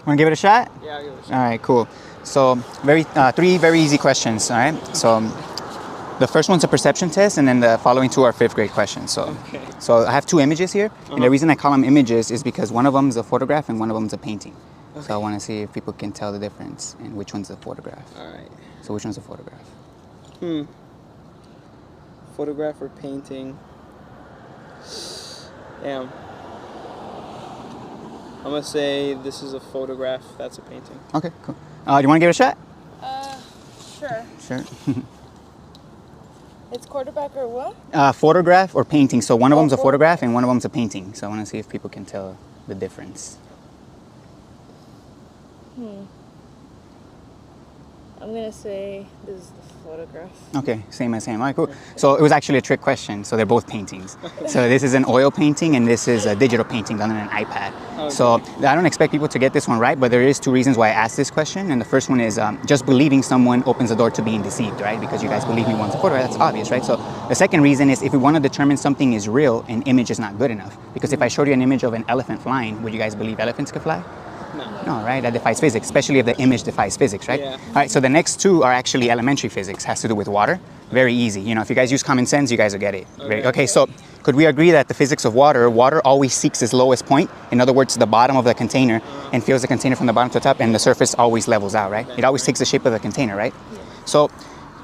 Want to give it a shot? Yeah, I'll give it a shot. All right, cool. So three very easy questions, all right? So the first one's a perception test, and then the following two are 5th grade questions. So I have 2 images here, and the reason I call them images is because one of them is a photograph and one of them is a painting. Okay. So I want to see if people can tell the difference and which one's a photograph. All right. So which one's a photograph? Photograph or painting? Damn. I'm gonna say this is a photograph. That's a painting. Okay, cool. Do you want to give it a shot? Sure. Sure. It's quarterback or what? Photograph or painting. So one of them's a photograph and one of them's a painting. So I want to see if people can tell the difference. I'm gonna say this is the photograph. Okay, same as same. All right, cool. So it was actually a trick question. So they're both paintings. So this is an oil painting and this is a digital painting done on an iPad. Okay. So I don't expect people to get this one right, but there is 2 reasons why I asked this question. And the first one is just believing someone opens the door to being deceived, right? Because you guys believe me one's a photograph, that's obvious, right? So the second reason is if we want to determine something is real, an image is not good enough. Because if I showed you an image of an elephant flying, would you guys believe elephants could fly? No, right? That defies physics, especially if the image defies physics, right? Yeah. All right, so the next 2 are actually elementary physics, has to do with water. Very easy. You know, if you guys use common sense, you guys will get it. Okay, so could we agree that the physics of water always seeks its lowest point, in other words, the bottom of the container, and fills the container from the bottom to the top, and the surface always levels out, right? It always takes the shape of the container, right? So,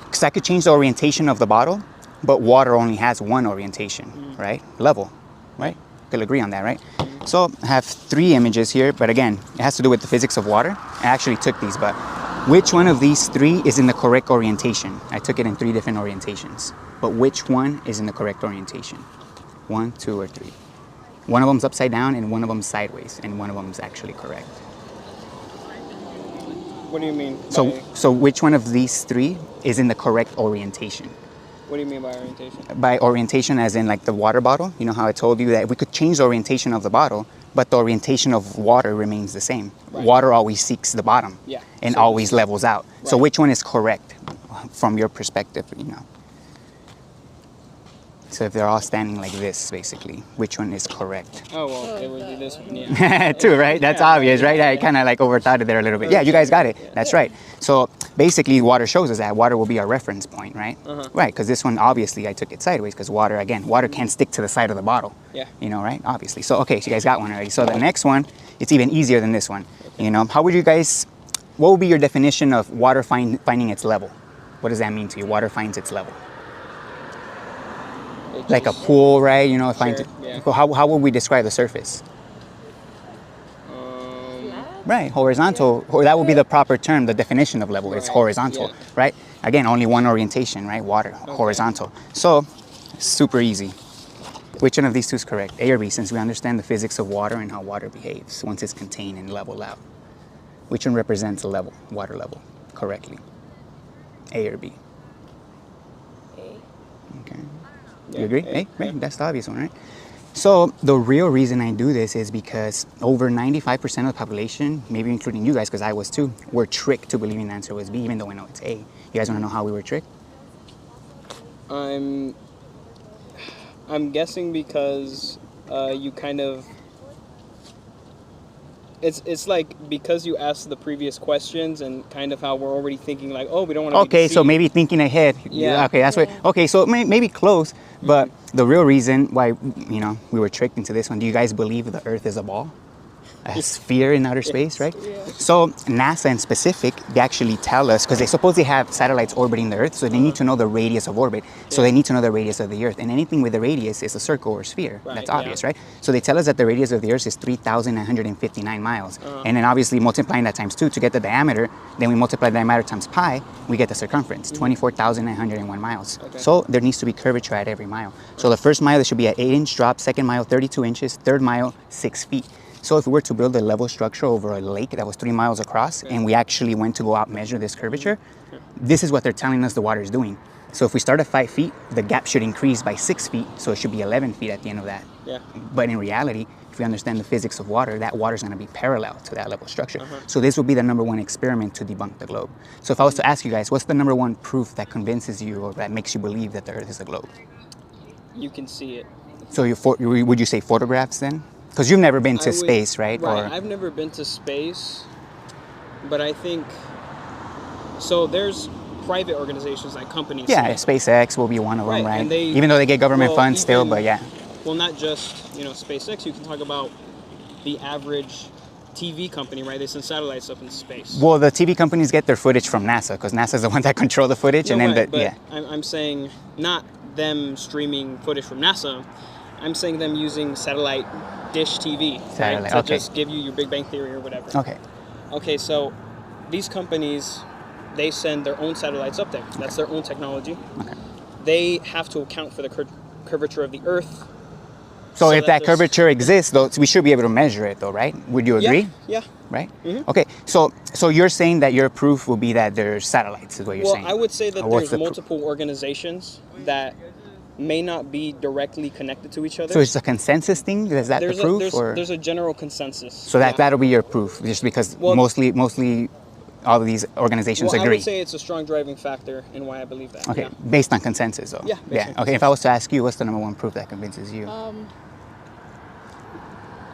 because I could change the orientation of the bottle, but water only has one orientation, right? Level, right? We'll agree on that, right? So I have 3 images here, but again, it has to do with the physics of water. I actually took these, but which one of these 3 is in the correct orientation? I took it in 3 different orientations, but which one is in the correct orientation? 1, 2, or 3? One of them's upside down and one of them's sideways, and one of them's actually correct. What do you mean? So which one of these 3 is in the correct orientation? What do you mean by orientation? By orientation as in like the water bottle. You know how I told you that we could change the orientation of the bottle, but the orientation of water remains the same. Right. Water always seeks the bottom and always levels out. Right. So which one is correct from your perspective, you know? So if they're all standing like this, basically, which one is correct? Oh, well, it would be this one, yeah. 2, right? That's obvious, right? I kind of like overthought it there a little bit. Yeah, you guys got it. That's right. So basically, water shows us that water will be our reference point, right? Right, because this one, obviously, I took it sideways because water, again, water can't stick to the side of the bottle. Yeah. You know, right? Obviously. So, okay, so you guys got one already. So the next one, it's even easier than this one. You know, how would you guys, what would be your definition of water finding its level? What does that mean to you? Water finds its level. Like a pool, right? You know, how would we describe the surface? Right, horizontal. That would be the proper term, the definition of level. It's horizontal, right? Again, only one orientation, right? Water, horizontal. So, super easy. Which one of these 2 is correct? A or B, since we understand the physics of water and how water behaves once it's contained and leveled out. Which one represents a level, water level, correctly? A or B? A. Okay. You agree? Hey, right? That's the obvious one, right? So the real reason I do this is because over 95% of the population, maybe including you guys, because I was too, were tricked to believing the answer was B, even though I know it's A. You guys want to know how we were tricked? I'm guessing because you kind of... It's like because you asked the previous questions and kind of how we're already thinking like, oh, we don't want to be deceived. So maybe thinking ahead. Yeah. Okay, that's right. Okay, so maybe close, but the real reason why, you know, we were tricked into this one, do you guys believe the Earth is a ball? A sphere in outer space, right? Yeah. So NASA in specific, they actually tell us, because they suppose they have satellites orbiting the Earth, so they need to know the radius of orbit. So they need to know the radius of the Earth. And anything with a radius is a circle or sphere. Right, that's obvious, right? So they tell us that the radius of the Earth is 3,959 miles. And then obviously multiplying that times 2 to get the diameter, then we multiply the diameter times pi, we get the circumference, 24,901 miles. Okay. So there needs to be curvature at every mile. So the first mile, there should be an 8-inch drop, second mile, 32 inches, third mile, 6 feet. So if we were to build a level structure over a lake that was 3 miles across, and we actually went to go out measure this curvature, this is what they're telling us the water is doing. So if we start at 5 feet, the gap should increase by 6 feet, so it should be 11 feet at the end of that. Yeah. But in reality, if we understand the physics of water, that water is going to be parallel to that level structure. So this would be the #1 experiment to debunk the globe. So if I was to ask you guys, what's the #1 proof that convinces you or that makes you believe that the Earth is a globe? You can see it. So would you say photographs then? Because you've never been to I would- space, right? Right. Or, I've never been to space, but I think so. There's private organizations like companies. yeah, SpaceX will be one of them, Right, right? and they- Even though they get government well, funds still, even- but yeah. Well, not just SpaceX. You can talk about the average TV company, right? They send satellites up into space. Well, the TV companies get their footage from NASA because NASA's the one that control the footage, and then right, but yeah. I'm saying not them streaming footage from NASA. I'm saying them using satellite dish TV, Satellite, right? To okay. just give you your Big Bang Theory or whatever. Okay. Okay, so these companies, they send their own satellites up there. That's their own technology. Okay. They have to account for the curvature of the Earth. So if that there's- curvature exists, though, we should be able to measure it, though, right? Would you agree? Yeah. Right? Mhm. Okay. So you're saying that your proof will be that there's satellites, is what you're Well, saying? I would say that Or what's there's the proof? multiple organizations that may not be directly connected to each other. So it's a consensus thing. Is that there's the proof, there's a general consensus. so yeah. that'll be your proof, just because Well- mostly all of these organizations Well, I agree. would say it's a strong driving factor in why I believe that. Okay, Yeah. based on consensus, though. Yeah, based on Okay. If I was to ask you, what's the number one proof that convinces you?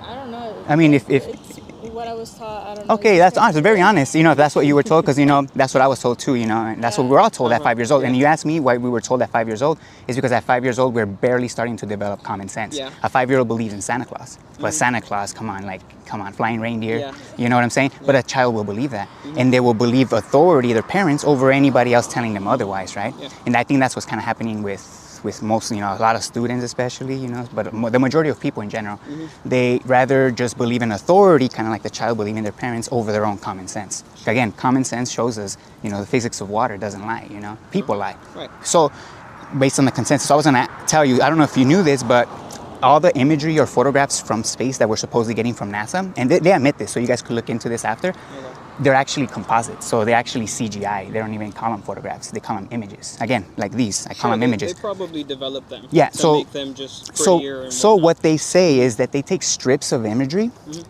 I don't know. I mean, if It's what I was taught, I don't know. okay, that's honest. Very honest. If that's what you were told, because that's what I was told too. And that's what we're all told at 5 years old. And you ask me why we were told at 5 years old is because at 5 years old we're barely starting to develop common sense. Yeah. A 5-year-old believes in Santa Claus, but Santa Claus, come on, flying reindeer. Yeah. You know what I'm saying? But a child will believe that, and they will believe authority, their parents, over anybody else telling them otherwise, right? Yeah. And I think that's what's kind of happening with most, a lot of students especially, but the majority of people in general, they rather just believe in authority, kind of like the child believing their parents, over their own common sense. Again, common sense shows us, the physics of water doesn't lie, people lie. Right. So based on the consensus, I was gonna tell you, I don't know if you knew this, but all the imagery or photographs from space that we're supposedly getting from NASA, and they admit this, so you guys could look into this after, they're actually composites. So they're actually CGI. They don't even call them photographs. They call them images. Again, like these, I call them images. They probably developed them. Yeah, to so- make them just prettier. And So whatnot. what they say is that they take strips of imagery,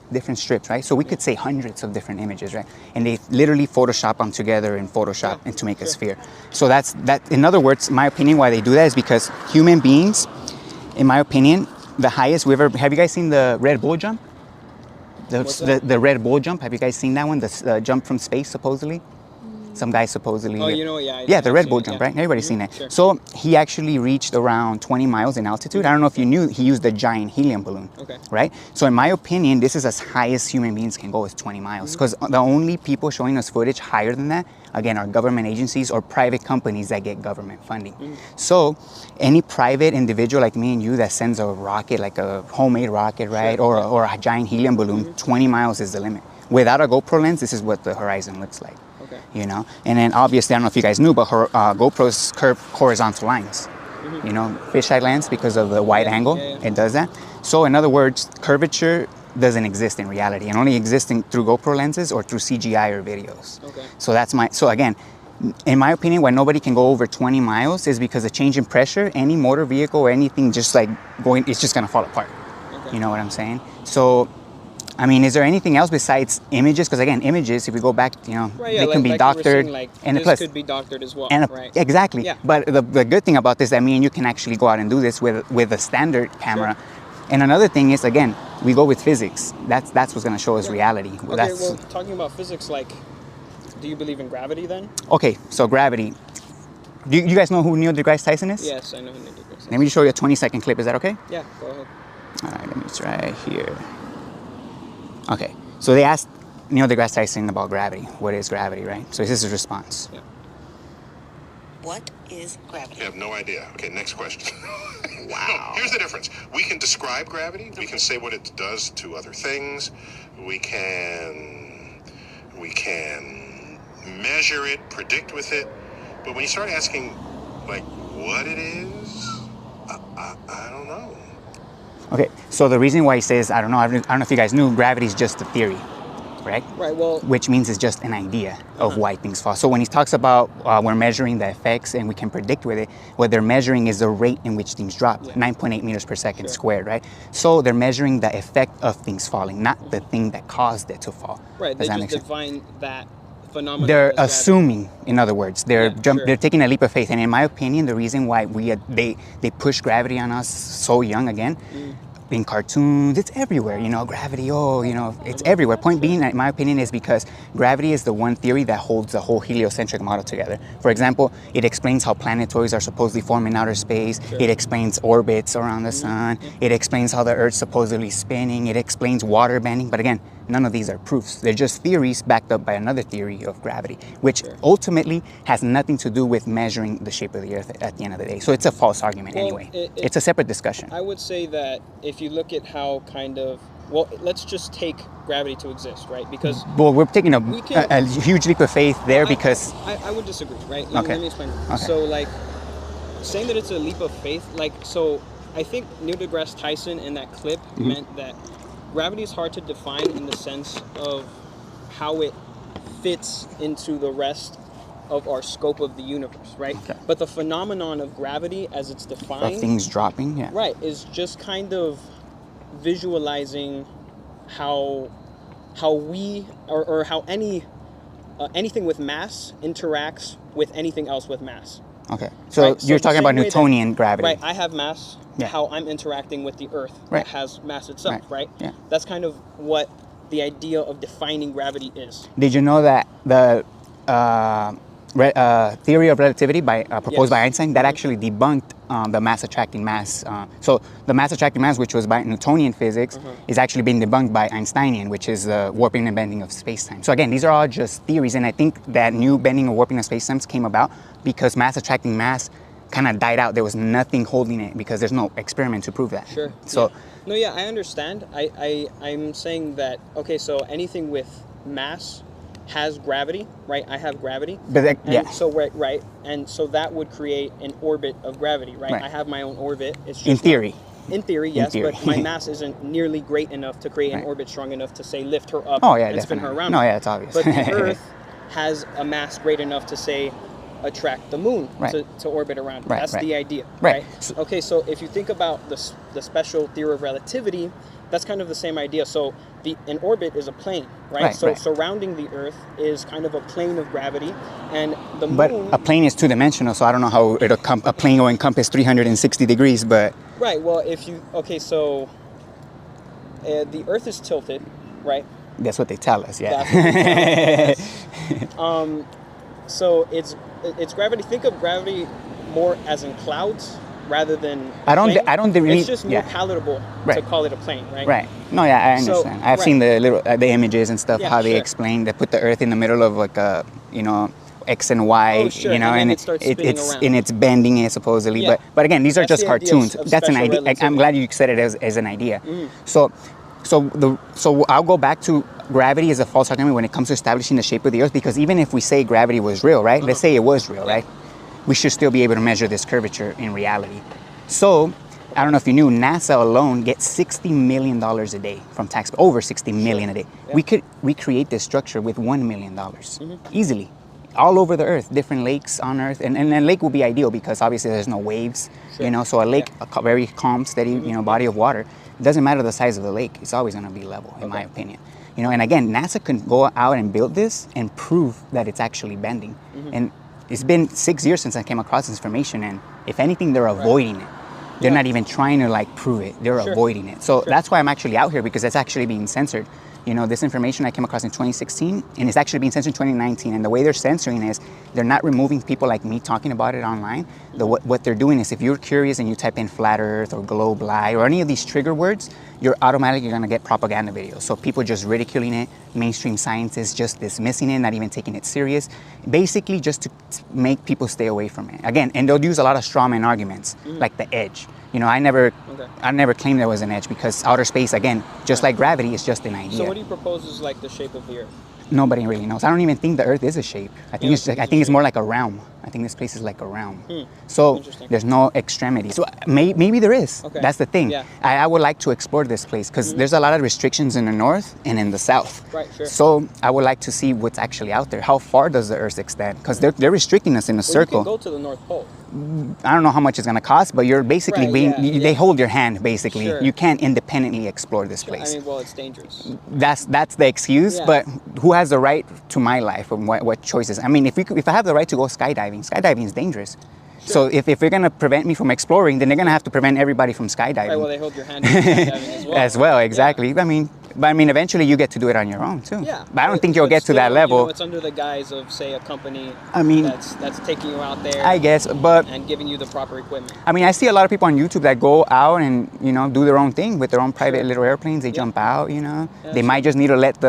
different strips, right? So we could say hundreds of different images, right? And they literally Photoshop them together in Photoshop and to make a sphere. So that's that. In other words, my opinion, why they do that is because human beings, in my opinion, the highest we ever. Have you guys seen the Red Bull jump? What's that? The Red Bull jump. Have you guys seen that one? The jump from space, supposedly. Some guy supposedly. Oh, you know what? Yeah. Yeah, the I've Red seen Bull it, jump, yeah. right? Everybody's seen it. Sure. So he actually reached around 20 miles in altitude. I don't know if you knew, he used a giant helium balloon. Okay. Right? So in my opinion, this is as high as human beings can go, is 20 miles. Because the only people showing us footage higher than that, again, are government agencies or private companies that get government funding. So any private individual like me and you that sends a rocket, like a homemade rocket, right? Sure. Or a giant helium balloon, 20 miles is the limit. Without a GoPro lens, this is what the horizon looks like. Okay. And then obviously, I don't know if you guys knew, but GoPros curve horizontal lines. Fisheye lens, because of the wide angle, yeah. it does that. So in other words, curvature doesn't exist in reality, and only exists through GoPro lenses or through CGI or videos. Okay. So again, in my opinion, why nobody can go over 20 miles is because the change in pressure, any motor vehicle or anything just like going, it's just gonna fall apart. Okay. You know what I'm saying? So, I mean, is there anything else besides images? Because again, images, if we go back, Right, yeah, they can be like doctored, you were saying, and this plus, could be doctored as well. and right. exactly. Yeah. But the good thing about this is that me and you can actually go out and do this with a standard camera. And another thing is, again, we go with physics. That's what's going to show us reality. Okay, well, talking about physics, do you believe in gravity then? Okay, so gravity. Do you guys know who Neil deGrasse Tyson is? Yes, I know who Neil deGrasse Tyson. Let me just show you a 20-second clip. Is that okay? Yeah, go ahead. All right, let me try here. Okay, so they asked Neil deGrasse Tyson about gravity. What is gravity, right? So this is his response. Yeah. What is gravity? I have no idea. Okay, next question. Wow. No, here's the difference. We can describe gravity. We can say what it does to other things. We can measure it, predict with it. But when you start asking, what it is, I don't know. Okay, so the reason why he says, I don't know if you guys knew, gravity is just a theory, right? Right, well... Which means it's just an idea of why things fall. So when he talks about we're measuring the effects and we can predict with it, what they're measuring is the rate in which things drop, 9.8 meters per second squared, right? So they're measuring the effect of things falling, not the thing that caused it to fall. Right, Does they that just make sense? define that phenomenon. They're as gravity. assuming, in other words, they're sure. they're taking a leap of faith. And in my opinion, the reason why they push gravity on us so young again, in cartoons, it's everywhere, you know, gravity, it's everywhere. Point being, in my opinion, is because gravity is the one theory that holds the whole heliocentric model together. For example, it explains how planetoids are supposedly formed in outer space. It explains orbits around the sun. It explains how the Earth's supposedly spinning. It explains water bending. But again, none of these are proofs. They're just theories backed up by another theory of gravity, which ultimately has nothing to do with measuring the shape of the Earth at the end of the day. So it's a false argument anyway. It's a separate discussion. I would say that if you look at how let's just take gravity to exist, right? Because we're taking a huge leap of faith there because I would disagree, right? Okay. Let me explain. Okay. So like saying that it's a leap of faith, so I think Neil deGrasse Tyson in that clip meant that gravity is hard to define in the sense of how it fits into the rest of our scope of the universe, right? Okay. But the phenomenon of gravity as it's defined... Of things dropping, yeah. Right, is just kind of visualizing how we, or how anything with mass interacts with anything else with mass. Okay, so you're talking about Newtonian gravity. Right, I have mass, how I'm interacting with the Earth that has mass itself, right? Yeah. That's kind of what the idea of defining gravity is. Did you know that the theory of relativity proposed by Einstein, that actually debunked the mass attracting mass. So the mass attracting mass, which was by Newtonian physics, is actually being debunked by Einsteinian, which is the warping and bending of space-time. So again, these are all just theories, and I think that new bending or warping of space-time came about because mass attracting mass kind of died out. There was nothing holding it because there's no experiment to prove that. Sure. So no, yeah, I understand. I'm saying that, okay, so anything with mass has gravity, right? I have gravity. But So right, and so that would create an orbit of gravity, right? I have my own orbit. It's just in theory. In theory, yes, but my mass isn't nearly great enough to create an orbit strong enough to say lift her up and spin her around. No, yeah, it's obvious. But the Earth has a mass great enough to say attract the moon to orbit around. That's the idea, right? Okay, so if you think about the special theory of relativity, that's kind of the same idea. So an orbit is a plane, right? So surrounding the Earth is kind of a plane of gravity, and the moon... But a plane is two-dimensional, so I don't know how a plane will encompass 360 degrees, but... Right, well, if you... Okay, so the Earth is tilted, right? That's what they tell us, yeah. That's what they tell us, yes. So it's gravity. Think of gravity more as in clouds rather than it's just more palatable to call it a plane, right? Right. No, yeah, I understand. I've seen the images and stuff, how they explain, they put the Earth in the middle of like a, X and Y, and it's bending it supposedly. Yeah. But again, these are just cartoons. That's an idea. I'm glad you said it as an idea. So I'll go back to gravity as a false argument when it comes to establishing the shape of the Earth, because even if we say gravity was real, right? Let's say it was real, right? We should still be able to measure this curvature in reality. So, I don't know if you knew, NASA alone gets $60 million a day from tax, over $60 million a day. Yeah. We could recreate this structure with $1 million, easily. All over the Earth, different lakes on Earth, and a lake will be ideal because obviously there's no waves, so a lake, a very calm, steady, body of water. It doesn't matter the size of the lake, it's always gonna be level, in my opinion. And again, NASA can go out and build this and prove that it's actually bending. And it's been 6 years since I came across this information, and if anything, they're avoiding it. They're not even trying to prove it. They're avoiding it. So that's why I'm actually out here, because it's actually being censored. This information I came across in 2016, and it's actually being censored in 2019. And the way they're censoring is they're not removing people like me talking about it online. What they're doing is if you're curious and you type in flat Earth or globe lie or any of these trigger words, you're automatically going to get propaganda videos. So people just ridiculing it, mainstream scientists just dismissing it, not even taking it serious, basically just to make people stay away from it. Again, and they'll use a lot of straw man arguments, like the edge. I never claimed there was an edge, because outer space, again, just like gravity, is just an idea. So what do you propose is like the shape of the Earth? Nobody really knows. I don't even think the Earth is a shape. I think it's more like a realm. I think this place is like a realm. So there's no extremities. So maybe there is. Okay. That's the thing. Yeah. I would like to explore this place because there's a lot of restrictions in the north and in the south. Right, sure. So I would like to see what's actually out there. How far does the Earth extend? Because they're restricting us in a circle. You can go to the North Pole. I don't know how much it's going to cost, but you're basically they hold your hand, basically. Sure. You can't independently explore this place. I mean, well, it's dangerous. That's the excuse, but who has the right to my life and what choices? I mean, if I have the right to go skydiving is dangerous. So if they're going to prevent me from exploring, then they're going to have to prevent everybody from skydiving. Right, well, they hold your hand in skydiving as well. As well, exactly. Yeah. I mean, eventually you get to do it on your own too. Yeah. But I don't think you'll get to that level. You know, it's under the guise of, say, a company that's taking you out there. I guess, but... And giving you the proper equipment. I mean, I see a lot of people on YouTube that go out and, you know, do their own thing with their own private little airplanes. They jump out, you know. Yeah, they might just need to let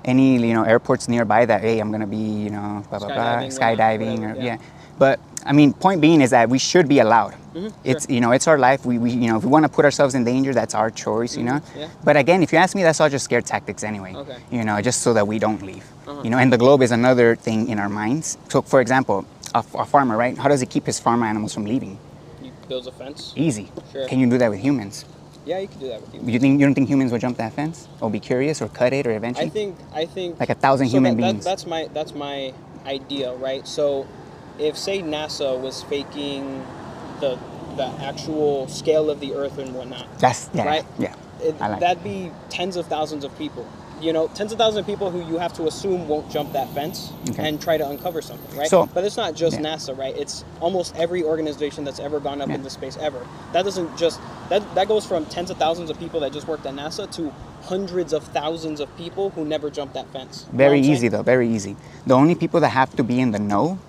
any, you know, airports nearby that, hey, I'm going to be, you know, blah, blah, blah, skydiving. But, I mean, point being is that we should be allowed. It's, you know, it's our life. We you know, if we want to put ourselves in danger, that's our choice, you know. Yeah. But again, if you ask me, that's all just scare tactics anyway. Okay. You know, just so that we don't leave. You know, and the globe is another thing in our minds. So, for example, a farmer, right? How does he keep his farm animals from leaving? He builds a fence. Easy. Sure. Can you do that with humans? Yeah, you can do that with humans. You don't think humans would jump that fence, or be curious, or cut it, or eventually? I think like 1,000 human beings. That's my idea, right? So, if say NASA was faking the actual scale of the Earth and whatnot, right? Yeah. That'd be tens of thousands of people. You know, tens of thousands of people who you have to assume won't jump that fence and try to uncover something, right? So, but it's not just NASA, right? It's almost every organization that's ever gone up into space ever. That doesn't just that goes from tens of thousands of people that just worked at NASA to hundreds of thousands of people who never jumped that fence. Very easy though, very easy. The only people that have to be in the know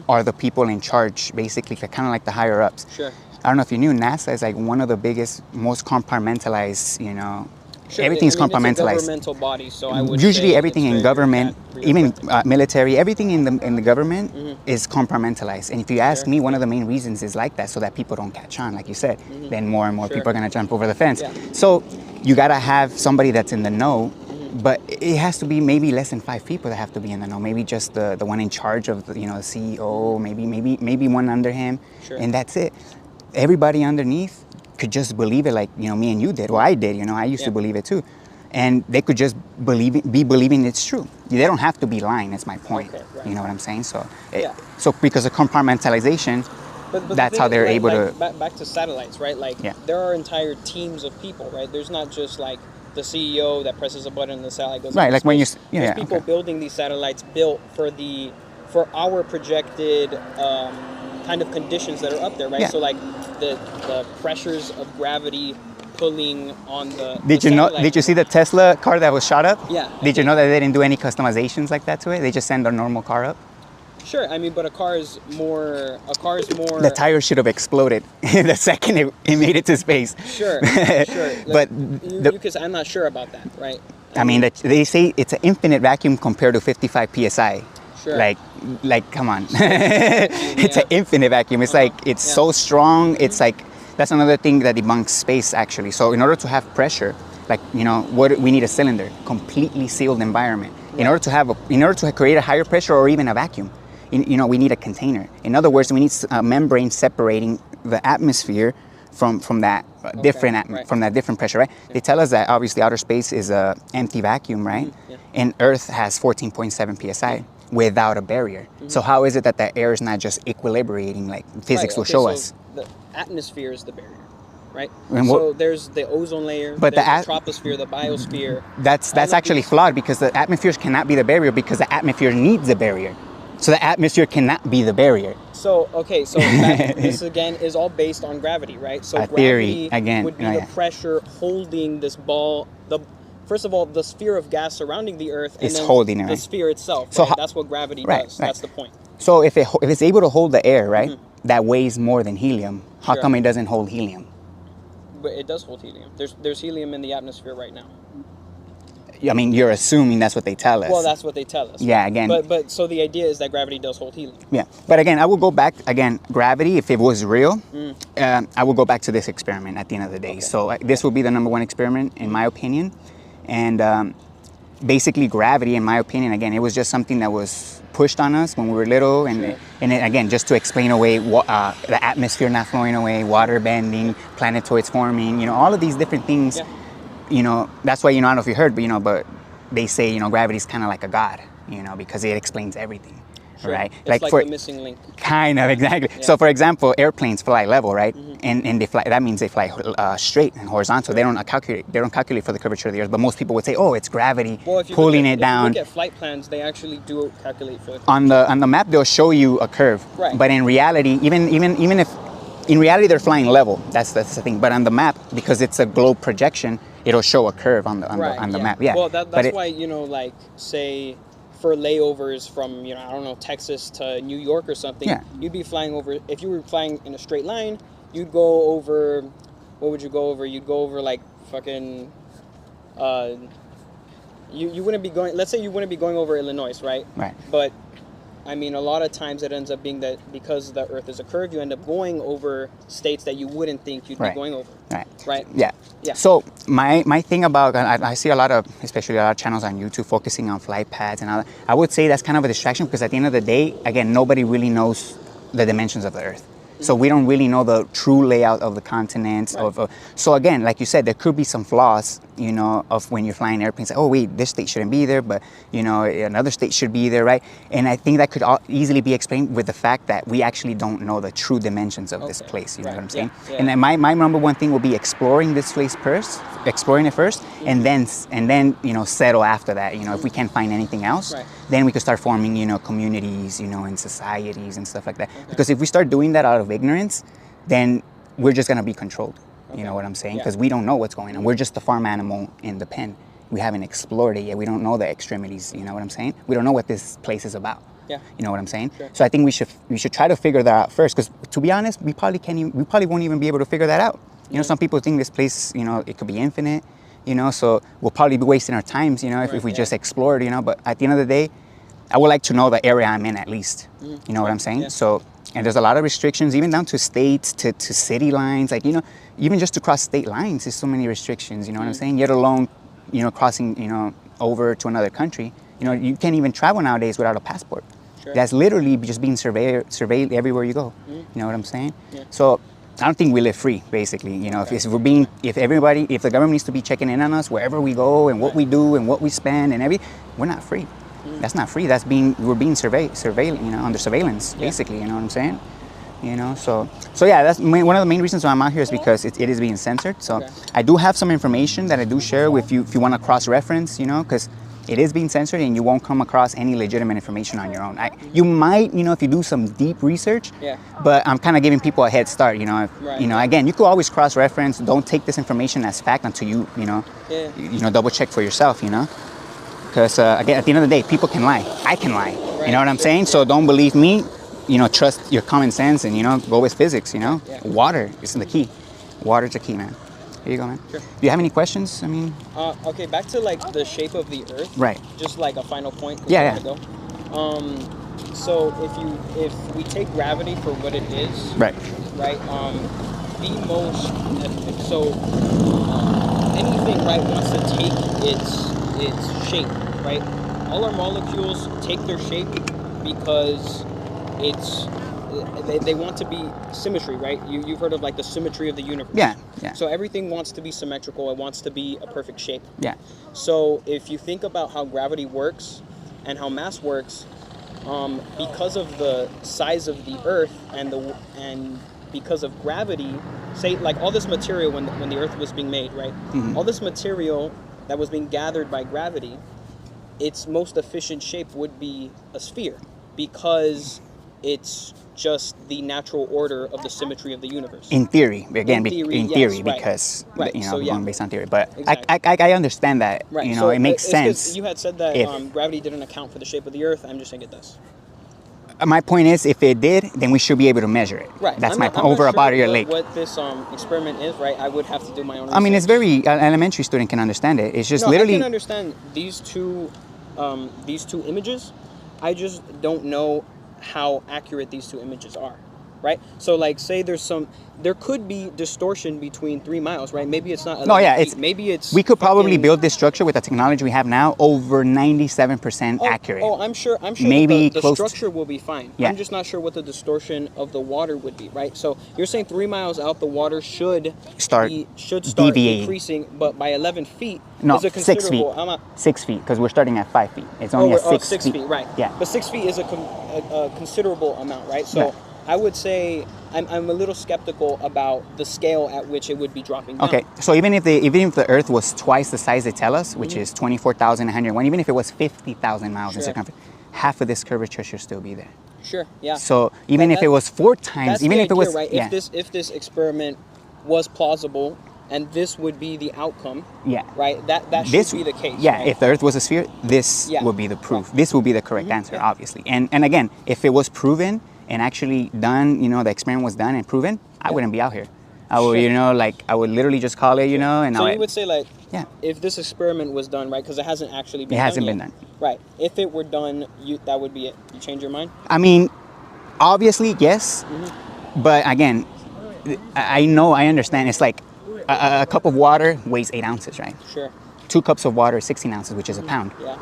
are the people in charge, basically, kind of like the higher ups. Sure. I don't know if you knew, NASA is like one of the biggest, most compartmentalized, you know, everything's compartmentalized. It's a governmental body, so I would usually everything in government, even military, everything in the government is compartmentalized. And if you ask me, one of the main reasons is like that, so that people don't catch on, like you said. Then more and more people are gonna jump over the fence. Yeah. So you gotta have somebody that's in the know. But it has to be maybe less than 5 people that have to be in the know. Maybe just the one in charge of the, you know, the CEO. Maybe one under him, and that's it. Everybody underneath could just believe it, like, you know, me and you did. Well, I did. You know, I used to believe it too, and they could just be believing it's true. They don't have to be lying. That's my point. Okay, right. You know what I'm saying? So, so because of compartmentalization. But that's how they're able to... Back to satellites, right? Like, there are entire teams of people, right? There's not just, like, the CEO that presses a button and the satellite goes... Right, like when you... There's people building these satellites built for our projected kind of conditions that are up there, right? Yeah. So, like, the pressures of gravity pulling on the Did you see the Tesla car that was shot up? Yeah. Did you know that they didn't do any customizations like that to it? They just send a normal car up? Sure, I mean, but a car is more... The tire should have exploded the second it made it to space. Sure. But because I'm not sure about that, right? I mean, they say it's an infinite vacuum compared to 55 psi. Sure. Like, come on. It's an infinite vacuum. It's like, it's so strong. It's like, that's another thing that debunks space, actually. So in order to have pressure, like, you know, we need a cylinder, completely sealed environment. Right. In order to create a higher pressure or even a vacuum, you know, we need a container. In other words, we need a membrane separating the atmosphere from that different pressure, right? Yeah. They tell us that obviously outer space is a empty vacuum, right? And Earth has 14.7 psi without a barrier. So how is it that the air is not just equilibrating, like physics will show us? The atmosphere is the barrier, right? So there's the ozone layer, but the troposphere, the biosphere. That's actually flawed, because the atmosphere cannot be the barrier, because the atmosphere needs a barrier. So the atmosphere cannot be the barrier. So this again is all based on gravity, right? So gravity again would be the pressure holding this ball. First of all, the sphere of gas surrounding the Earth, and then holding it, right? The sphere itself. So that's what gravity does. That's the point. So if it's able to hold the air, right, that weighs more than helium, how come it doesn't hold helium? But it does hold helium. There's helium in the atmosphere right now. I mean, you're assuming that's what they tell us. Well, that's what they tell us. Yeah, again. But so the idea is that gravity does hold helium. Yeah, but again, I will go back, gravity, if it was real, I will go back to this experiment at the end of the day. Okay. So this will be the #1 experiment, in my opinion. And basically gravity, in my opinion, again, it was just something that was pushed on us when we were little. And again, just to explain away the atmosphere not flowing away, water bending, planetoids forming, you know, all of these different things. Yeah. You know, that's why, you know, I don't know if you heard, but, you know, but they say, you know, gravity is kind of like a god, you know, because it explains everything. right? It's like for the missing link. Kind of, exactly. Yeah. So for example, airplanes fly level, right? And they fly, that means they fly straight and horizontal. They don't calculate for the curvature of the earth, but most people would say, oh, it's gravity pulling it down. If you look at flight plans, they actually do calculate for it. On the map, they'll show you a curve. Right. But in reality, even if in reality they're flying level, that's the thing. But on the map, because it's a globe projection, it'll show a curve on the map. Yeah. Well, that's why, you know, like say for layovers from, you know, I don't know, Texas to New York or something, you'd be flying over, if you were flying in a straight line, you'd go over, what would you go over? You'd go over like fucking, you wouldn't be going, let's say you wouldn't be going over Illinois, right? Right. But I mean, a lot of times it ends up being that because the Earth is a curve, you end up going over states that you wouldn't think you'd be going over. Right. Right. Yeah. Yeah. So my thing about, I see a lot of, especially a lot of channels on YouTube focusing on flight paths and all that. I would say that's kind of a distraction because at the end of the day, again, nobody really knows the dimensions of the Earth. So we don't really know the true layout of the continents. Right. So again, like you said, there could be some flaws, you know, of when you're flying airplanes. Like, oh wait, this state shouldn't be there, but you know, another state should be there, right? And I think that could easily be explained with the fact that we actually don't know the true dimensions of this place. You know what I'm saying? Yeah. And then my number one thing will be exploring this place first, and then you know, settle after that. You know, if we can't find anything else, then we could start forming, you know, communities, you know, and societies and stuff like that. Because if we start doing that out of ignorance, then we're just gonna be controlled. You know what I'm saying? Because we don't know what's going on. We're just the farm animal in the pen. We haven't explored it yet. We don't know the extremities. You know what I'm saying? We don't know what this place is about. Yeah. You know what I'm saying? Sure. So I think we should try to figure that out first. Because to be honest, we probably won't even be able to figure that out. You know, some people think this place, you know, it could be infinite. You know, so we'll probably be wasting our times. You know, if we just explored. You know, but at the end of the day, I would like to know the area I'm in at least. You know what I'm saying? Yeah. So. And there's a lot of restrictions, even down to states, to city lines. Like, you know, even just to cross state lines, there's so many restrictions, you know what I'm saying? Yet alone, you know, crossing, you know, over to another country. You know, you can't even travel nowadays without a passport. Sure. That's literally just being surveilled everywhere you go. You know what I'm saying? Yeah. So I don't think we live free, basically. You know, if the government needs to be checking in on us wherever we go and what we do and what we spend and everything, we're not free. That's not free. We're being surveilled, you know, under surveillance, basically. You know what I'm saying? You know, so yeah, that's one of the main reasons why I'm out here is because it is being censored. So I do have some information that I do share with you if you want to cross-reference, you know, because it is being censored and you won't come across any legitimate information on your own. You might, you know, if you do some deep research, but I'm kind of giving people a head start, you know. You know, again, you could always cross-reference. Don't take this information as fact until you know, double-check for yourself, you know. Because again, at the end of the day, people can lie. I can lie. You know what I'm saying? So don't believe me. You know, trust your common sense and, you know, go with physics, you know. Water is the key. Water's the key, man. Here you go, man. Sure. Do you have any questions? I mean... okay, back to, like, the shape of the Earth. Right. Just, like, a final point. Yeah. So if we take gravity for what it is... Right. The most... So, anything, right, wants to take its shape, right? All our molecules take their shape because they want to be symmetry, right? You've heard of like the symmetry of the universe. Yeah. So everything wants to be symmetrical. It wants to be a perfect shape. Yeah. So if you think about how gravity works and how mass works, because of the size of the Earth and because of gravity, say like all this material when the Earth was being made, right? All this material that was being gathered by gravity, its most efficient shape would be a sphere because it's just the natural order of the symmetry of the universe. In theory, again, because you know, going based on theory. But I understand that, you know, so it makes sense. You had said that gravity didn't account for the shape of the Earth. I'm just saying it does. My point is, if it did, then we should be able to measure it. Right. That's my point. Over a body or lake. What this experiment is, right? I would have to do my own research. I mean, it's very an elementary student can understand it. It's just literally. I can understand these two images. I just don't know how accurate these two images are. right? So like, say there could be distortion between 3 miles, right? Maybe it's not. No, yeah, feet. Maybe it's. We could probably build this structure with the technology we have now over 97% accurate. Oh, I'm sure. Maybe the structure will be fine. Yeah. I'm just not sure what the distortion of the water would be, right? So you're saying 3 miles out, the water should start deviating. decreasing, but by 11 feet, no, is a 6 feet. 6 feet, because we're starting at 5 feet. It's only a 6 feet. Right? Yeah. But 6 feet is a considerable amount, right? So. Yeah. I would say I'm a little skeptical about the scale at which it would be dropping down. Okay, so even if the Earth was twice the size they tell us, which is 24,101, even if it was 50,000 miles in circumference, half of this curvature should still be there. Sure. Yeah. So even if it was 4 times, even if it was right. Yeah. If this experiment was plausible and this would be the outcome, right? That should be the case. Yeah. Right? If the Earth was a sphere, this would be the proof. Right. This would be the correct answer, obviously. And again, if it was proven and actually done, the experiment was done and proven, I wouldn't be out here. I would, I would literally just call it, and so you would say, like, if this experiment was done, right, because it hasn't actually been done. It hasn't been done. Right. If it were done, that would be it. You change your mind? I mean, obviously, yes. But again, I understand. It's like a cup of water weighs 8 ounces, right? Sure. 2 cups of water is 16 ounces, which is a pound. Yeah.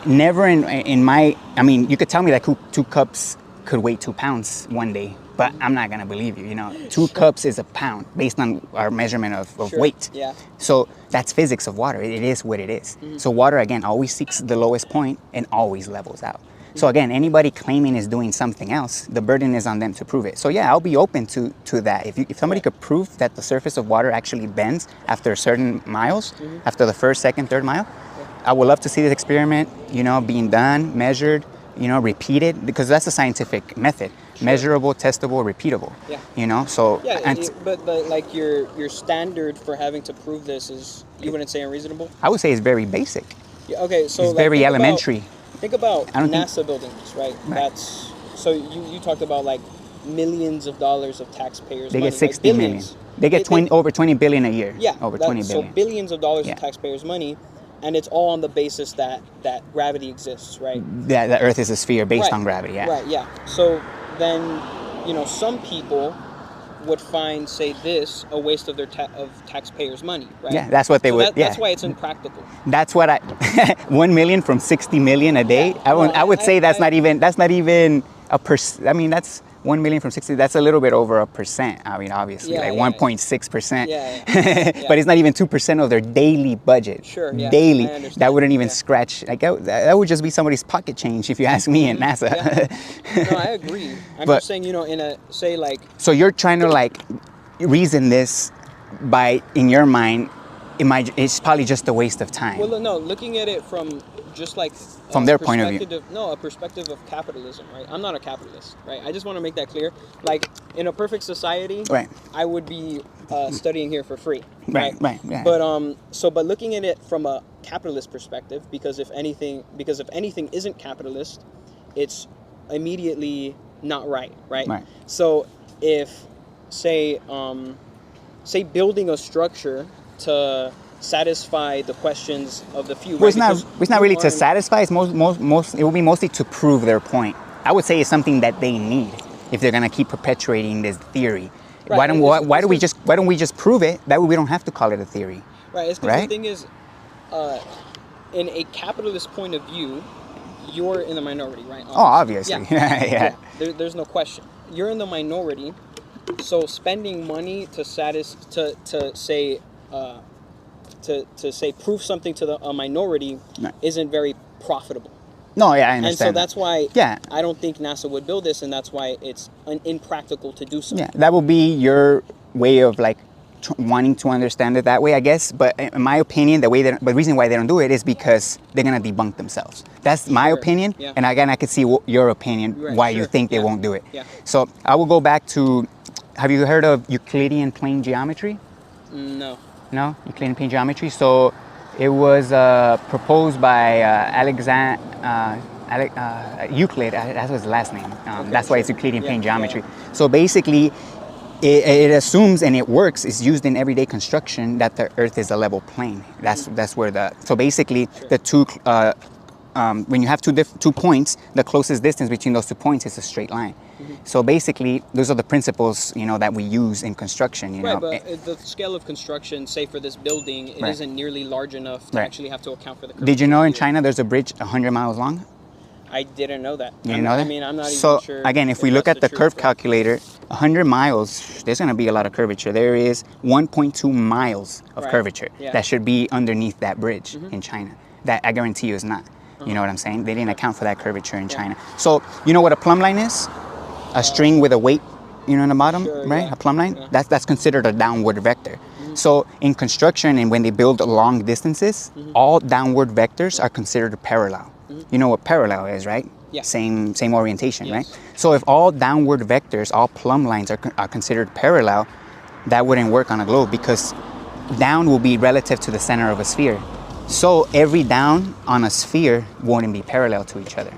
Never in my, you could tell me that 2 cups could weigh 2 pounds one day, but I'm not gonna believe you. 2 cups is a pound based on our measurement of weight. Yeah. So that's physics of water. It is what it is. So water, again, always seeks the lowest point and always levels out. So again, anybody claiming is doing something else, the burden is on them to prove it. So yeah, I'll be open to that. If somebody could prove that the surface of water actually bends after certain miles, after the first, second, third mile, I would love to see this experiment, being done, measured, repeated, because that's the scientific method. Sure. Measurable, testable, repeatable. Yeah. So. Yeah, but like your standard for having to prove this is, you wouldn't say unreasonable? I would say it's very basic. Yeah. Okay. So it's very elementary. Think about NASA buildings, right? That's so you talked about like millions of dollars of taxpayers' money. They get 60 million. They get over 20 billion a year. Yeah. Over 20 billion. So billions of dollars of taxpayers' money. And it's all on the basis that gravity exists, right? Yeah, the Earth is a sphere based on gravity, yeah. Right, yeah. So then, some people would find, say, this a waste of their taxpayers' money, right? Yeah, that's what they would. That's why it's impractical. That's what 1 million from 60 million a day. Yeah. I would say that's not even a percent. That's 1 million from 60, that's a little bit over 1%. Obviously, 1.6%. Yeah. But it's not even 2% of their daily budget. Sure, yeah. Daily. That wouldn't even scratch. That would just be somebody's pocket change, if you ask me, in NASA. Yeah. No, I agree. I'm just saying, So you're trying to, reason this by, in your mind, it's probably just a waste of time. Well, no, looking at it from just from their point of view. No, a perspective of capitalism, right? I'm not a capitalist, right? I just want to make that clear. Like, in a perfect society, right, I would be studying here for free, right? Right. Yeah. But looking at it from a capitalist perspective, because if anything isn't capitalist, it's immediately not right? Right. So if say building a structure to satisfy the questions of the few. Well, it's not really to satisfy. It's it will be mostly to prove their point. I would say it's something that they need if they're gonna keep perpetuating this theory. Right. Why don't we just prove it? That way we don't have to call it a theory. Right. It's because the thing is, in a capitalist point of view, you're in the minority, right? Obviously. Oh, obviously. Yeah. There's no question. You're in the minority, so spending money to say prove something to a minority isn't very profitable. No, yeah, I understand. And so that's why I don't think NASA would build this, and that's why it's impractical to do so. Yeah, that would be your way of wanting to understand it that way, I guess. But in my opinion, the reason why they don't do it is because they're gonna debunk themselves. That's my opinion. Yeah. And again, I could see your opinion why you think they won't do it. Yeah. So I will go back to. Have you heard of Euclidean plane geometry? No. No, Euclidean plane geometry. So it was proposed by Euclid. That was his last name. That's why it's Euclidean plane geometry. Yeah. So basically, it assumes, and it works. It's used in everyday construction that the Earth is a level plane. That's where so basically the two when you have two points, the closest distance between those 2 points is a straight line. So basically, those are the principles, that we use in construction. Right, but the scale of construction, say for this building, it isn't nearly large enough to actually have to account for the curvature. Did you know in China there's a bridge 100 miles long? I didn't know that. You didn't know that? I mean, I'm not even so, sure. So again, if we look at the curve calculator, 100 miles, there's going to be a lot of curvature. There is 1.2 miles of curvature that should be underneath that bridge in China. That I guarantee you is not. You know what I'm saying? They didn't account for that curvature in China. So you know what a plumb line is? A string with a weight, in the bottom, right? A plumb line. That's considered a downward vector. So in construction and when they build long distances, all downward vectors are considered parallel. You know what parallel is, right? Yeah. Same orientation, right? So if all downward vectors, all plumb lines are considered parallel, that wouldn't work on a globe because down will be relative to the center of a sphere. So every down on a sphere wouldn't be parallel to each other.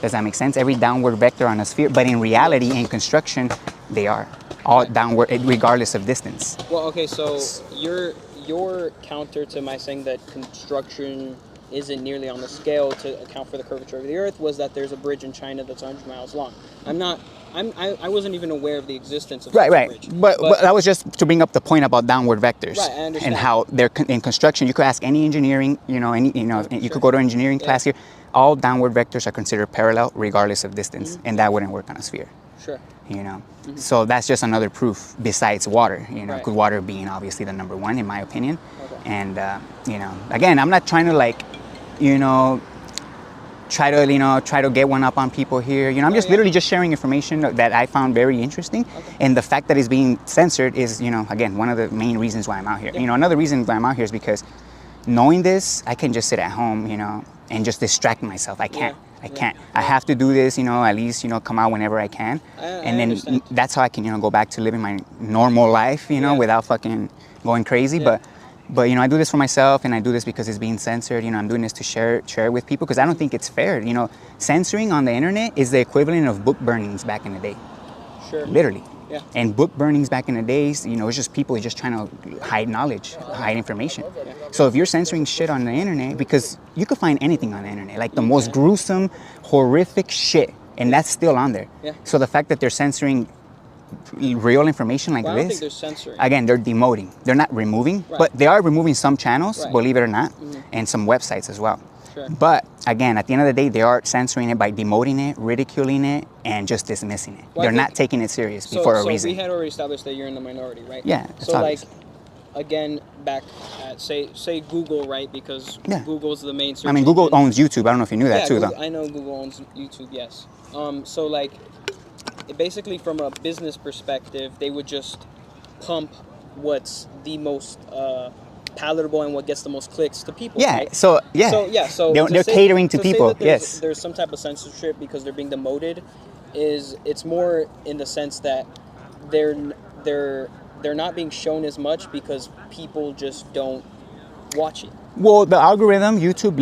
Does that make sense? Every downward vector on a sphere, but in reality, in construction, they are all downward, regardless of distance. Well, okay, so your counter to my saying that construction isn't nearly on the scale to account for the curvature of the Earth was that there's a bridge in China that's 100 miles long. I wasn't even aware of the existence of that bridge. But that was just to bring up the point about downward vectors. Right, I understand. And how they're in construction. You could ask any engineering, you could go to engineering class here. All downward vectors are considered parallel regardless of distance, and that wouldn't work on a sphere. Sure. So that's just another proof besides water, because water being obviously the number one in my opinion. Okay. And again, I'm not trying to try to get one up on people here. I'm just literally just sharing information that I found very interesting. Okay. And the fact that it's being censored is, again, one of the main reasons why I'm out here. Yeah. Another reason why I'm out here is because knowing this, I can just sit at home, and just distract myself. I can't. I have to do this, at least, come out whenever I can. And then that's how I can, go back to living my normal life, without fucking going crazy. Yeah. But I do this for myself, and I do this because it's being censored. I'm doing this to share it with people because I don't think it's fair. Censoring on the internet is the equivalent of book burnings back in the day. Sure. Literally. Yeah. And book burnings back in the days, it's just people just trying to hide knowledge, hide information. Yeah. So if you're censoring shit on the internet, because you could find anything on the internet, like the most gruesome, horrific shit, and that's still on there. Yeah. So the fact that they're censoring real information like I this, don't think they're censoring. Again, they're demoting. They're not removing, but they are removing some channels, believe it or not, and some websites as well. Sure. But again, at the end of the day, they are censoring it by demoting it, ridiculing it, and just dismissing it. Well, they're not taking it serious for a reason. So we had already established that you're in the minority, right? Yeah. So obvious. Again, back at say Google, right? Because Google's the main search engine. Google owns YouTube. I don't know if you knew that too, Google, though. I know Google owns YouTube. Yes. So basically, from a business perspective, they would just pump what's the most palatable and what gets the most clicks to people. Yeah. Right? So they're catering to people. Yes. There's some type of censorship because they're being demoted. It's more in the sense that they're not being shown as much because people just don't watch it. Well, the algorithm, YouTube,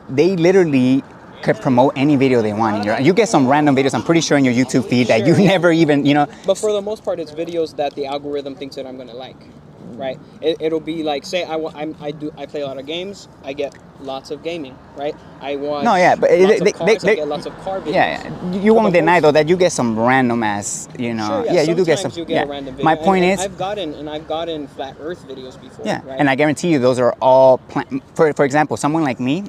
they literally could promote any video they want. You get some random videos, I'm pretty sure, in your YouTube feed that you never even, But for the most part, it's videos that the algorithm thinks that I'm going to like, right? It'll be like, say I play a lot of games, I get lots of gaming, right? I watch I get lots of car videos. Yeah, you won't deny though that you get some random ass, Sure, you do get some. You get a random video. My point is, I've gotten flat Earth videos before. Yeah, right? and I guarantee you those are all. For example, someone like me,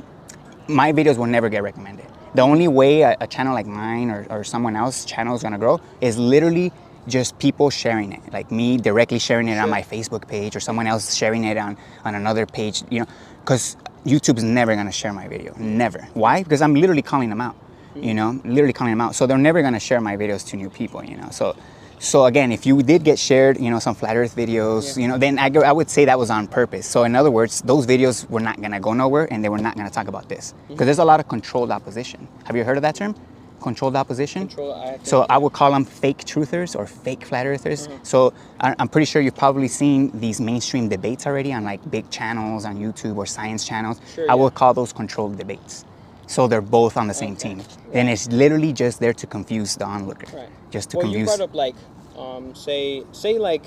my videos will never get recommended. The only way a channel like mine or someone else's channel is gonna grow is literally just people sharing it, like me directly sharing it on my Facebook page or someone else sharing it on another page, because YouTube's never gonna share my video, never. Why? Because I'm literally calling them out, literally calling them out. So they're never gonna share my videos to new people, So again, if you did get shared, some flat Earth videos, then I would say that was on purpose. So in other words, those videos were not gonna go nowhere and they were not gonna talk about this. Because there's a lot of controlled opposition. Have you heard of that term? Controlled opposition? So I would call them fake truthers or fake flat earthers. So I'm pretty sure you've probably seen these mainstream debates already on like big channels on YouTube or science channels. I would call those controlled debates. So they're both on the same team. And it's literally just there to confuse the onlooker. Just to confuse. You brought up like, say like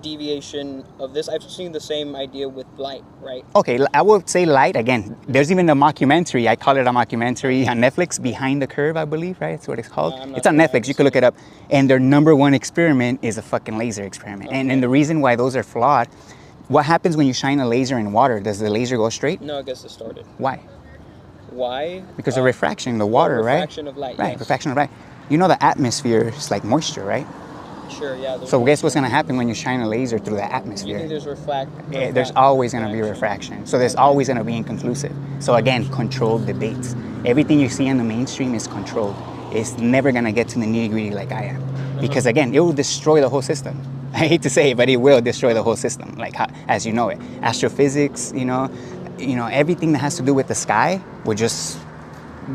deviation of this. I've seen the same idea with light, right? Okay, I would say light again. There's even a mockumentary. I call it a mockumentary on Netflix, Behind the Curve, I believe, right? That's what it's called. It's on Netflix. You can look it up. And their number one experiment is a fucking laser experiment. Okay. And the reason why those are flawed, what happens when you shine a laser in water? Does the laser go straight? No, it gets distorted. Why? Why? Because of refraction, the water, right? Refraction of light. Right, yes. refraction of light. You know the atmosphere is like moisture, right? Sure, yeah. So guess what's going to happen when you shine a laser through the atmosphere? You think there's refraction? There's always going to be refraction. So there's always going to be inconclusive. So again, controlled debates. Everything you see in the mainstream is controlled. It's never going to get to the nitty-gritty like I am. Because again, it will destroy the whole system. I hate to say it, but it will destroy the whole system, like as you know it. Astrophysics, you know, everything that has to do with the sky will just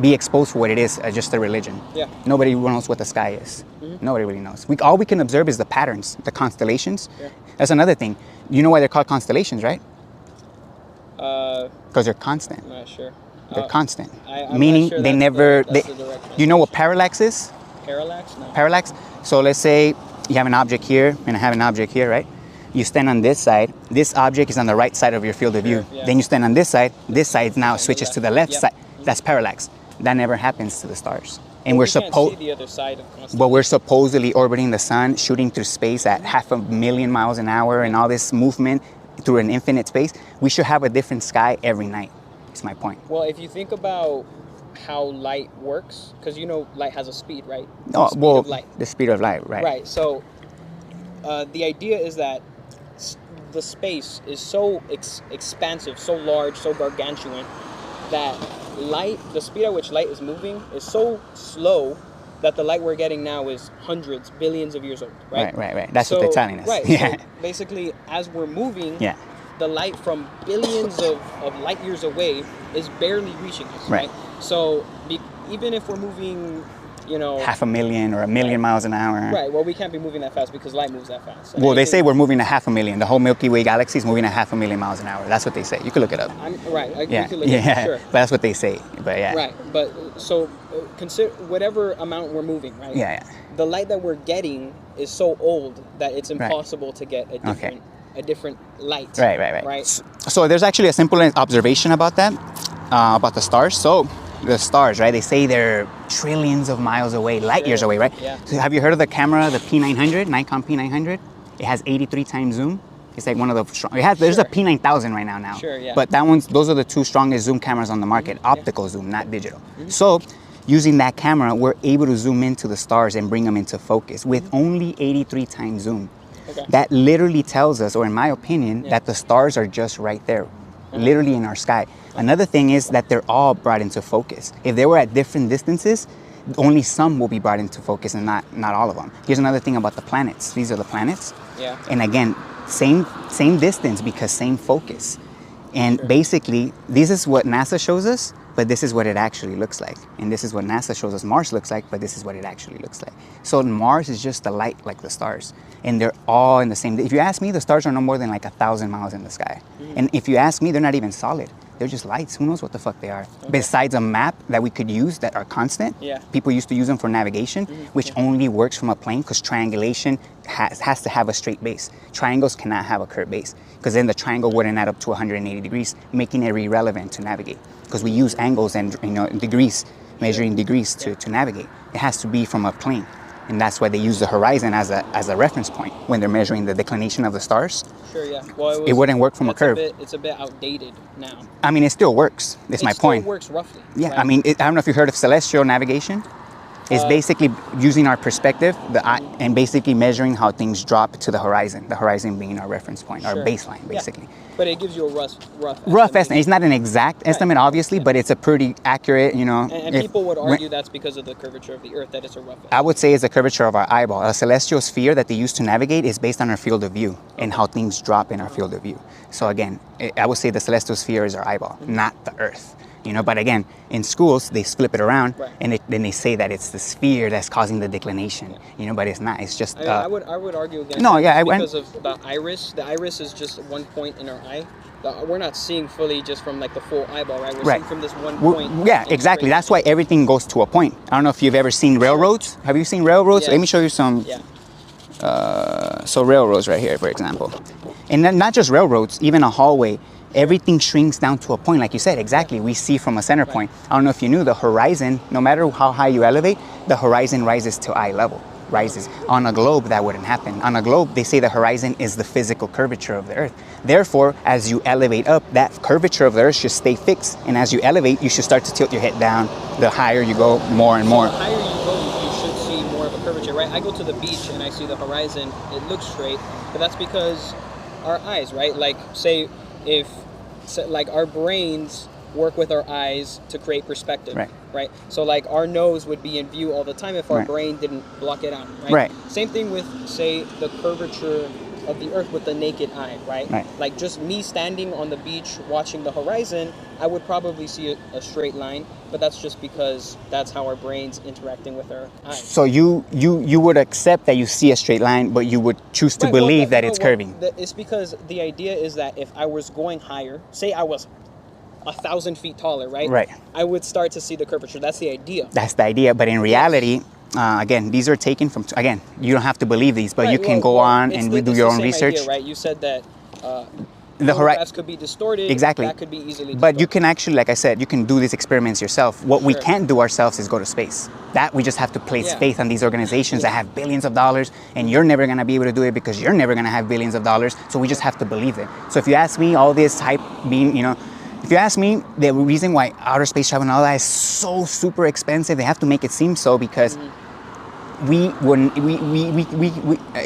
be exposed for what it is, just a religion. Yeah. Nobody knows what the sky is. Nobody really knows. All we can observe is the patterns, the constellations. Yeah. That's another thing. You know why they're called constellations, right? Because they're constant. I'm not sure. They're constant. I'm meaning not sure they never. You know what parallax is? Parallax? No. Parallax. So let's say you have an object here and I have an object here, right? You stand on this side. This object is on the right side of your field of view. Yeah. Then you stand on this side. This side now switches to the left side. That's parallax. That never happens to the stars. And we're supposed. the other side of constellation. But we're supposedly orbiting the sun, shooting through space at 500,000 miles an hour, and all this movement through an infinite space. We should have a different sky every night. That's my point. Well, if you think about how light works, because you know light has a speed, right? The speed of light, right? Right. So the idea is that the space is so expansive, so large, so gargantuan that light, the speed at which light is moving, is so slow that the light we're getting now is hundreds, billions of years old, right? Right. That's what they're telling us. Right. Yeah. So basically, as we're moving, yeah, the light from billions of light years away is barely reaching us, right? So even if we're moving, 500,000 or 1,000,000 miles an hour. Right. Well, we can't be moving that fast because light moves that fast. So well, they say we're moving at 500,000. The whole Milky Way galaxy is moving at 500,000 miles an hour. That's what they say. You can look it up. Right. Yeah. Could look it up, sure. But that's what they say. But yeah. Right. But so consider whatever amount we're moving, right? Yeah. The light that we're getting is so old that it's impossible to get a different light. Right. So there's actually a simple observation about that, about the stars. So the stars, right? They say they're trillions of miles away, light years away, right? Yeah. So have you heard of the camera, the P900, Nikon P900? It has 83 times zoom. It's like one of the strong. There's a P9000 right now. Sure, yeah. But those are the two strongest zoom cameras on the market, optical zoom, not digital. So using that camera, we're able to zoom into the stars and bring them into focus with only 83 times zoom. Okay. That literally tells us, or in my opinion, that the stars are just right there, literally in our sky. Another thing is that they're all brought into focus. If they were at different distances, only some will be brought into focus and not all of them. Here's another thing about the planets. These are the planets. Yeah. And again, same distance because same focus. And basically, this is what NASA shows us, but this is what it actually looks like. And this is what NASA shows us Mars looks like, but this is what it actually looks like. So Mars is just the light like the stars. And they're all in the same. If you ask me, the stars are no more than like 1,000 miles in the sky. And if you ask me, they're not even solid. They're just lights. Who knows what the fuck they are? Okay. Besides a map that we could use that are constant. Yeah. People used to use them for navigation, which only works from a plane because triangulation has to have a straight base. Triangles cannot have a curved base because then the triangle wouldn't add up to 180 degrees, making it irrelevant to navigate. Because we use angles and degrees, measuring degrees to navigate. It has to be from a plane. And that's why they use the horizon as a reference point when they're measuring the declination of the stars. Sure, yeah. Well, it wouldn't work from a curve. It's a bit outdated now. I mean, it still works. That's my point. It still works roughly. Yeah, right? I mean, I don't know if you've heard of celestial navigation. It's basically using our perspective and basically measuring how things drop to the horizon being our reference point, our baseline, basically. Yeah. But it gives you a rough estimate. It's not an exact estimate, obviously, but it's a pretty accurate, And people would argue that's because of the curvature of the Earth, that it's a rough estimate. I would say it's the curvature of our eyeball. A celestial sphere that they use to navigate is based on our field of view and how things drop in our field of view. So again, I would say the celestial sphere is our eyeball, not the Earth. But again, in schools, they flip it around and then they say that it's the sphere that's causing the declination, but it's not. It's just... I would argue against because of the iris. The iris is just one point in our eye. We're not seeing fully just from like the full eyeball, right? We're seeing from this one point. Yeah, exactly. That's why everything goes to a point. I don't know if you've ever seen railroads. Have you seen railroads? Yes. Let me show you some... So railroads right here, for example. And then not just railroads, even a hallway, everything shrinks down to a point, like you said, exactly. We see from a center point. I don't know if you knew, the horizon, no matter how high you elevate, the horizon rises to eye level, rises. On a globe, that wouldn't happen. On a globe, they say the horizon is the physical curvature of the Earth. Therefore, as you elevate up, that curvature of the Earth should stay fixed. And as you elevate, you should start to tilt your head down. The higher you go, more and more. The higher you go, you should see more of a curvature, right? I go to the beach and I see the horizon, it looks straight, but that's because our eyes, right? Like, say, like our brains work with our eyes to create perspective, right? So like our nose would be in view all the time if our brain didn't block it out, right? Same thing with, say, the curvature of the Earth with the naked eye, right? Like just me standing on the beach watching the horizon, I would probably see a straight line, but that's just because that's how our brain's interacting with our eyes. So you would accept that you see a straight line, but you would choose to believe that it's curving. It's because the idea is that if I was going higher, say I was 1,000 feet taller, right? I would start to see the curvature. That's the idea. That's the idea, but in reality, again, these are taken from, again, you don't have to believe these, but you can go on and do your own research. Idea, right? You said that the photographs could be distorted. Exactly. That could be easily distorted. But you can actually, like I said, you can do these experiments yourself. What we can't do ourselves is go to space. That we just have to place faith on these organizations that have billions of dollars, and you're never going to be able to do it because you're never going to have billions of dollars. So we just have to believe it. So if you ask me, all this hype being, if you ask me, the reason why outer space travel and all that is so super expensive, they have to make it seem so because we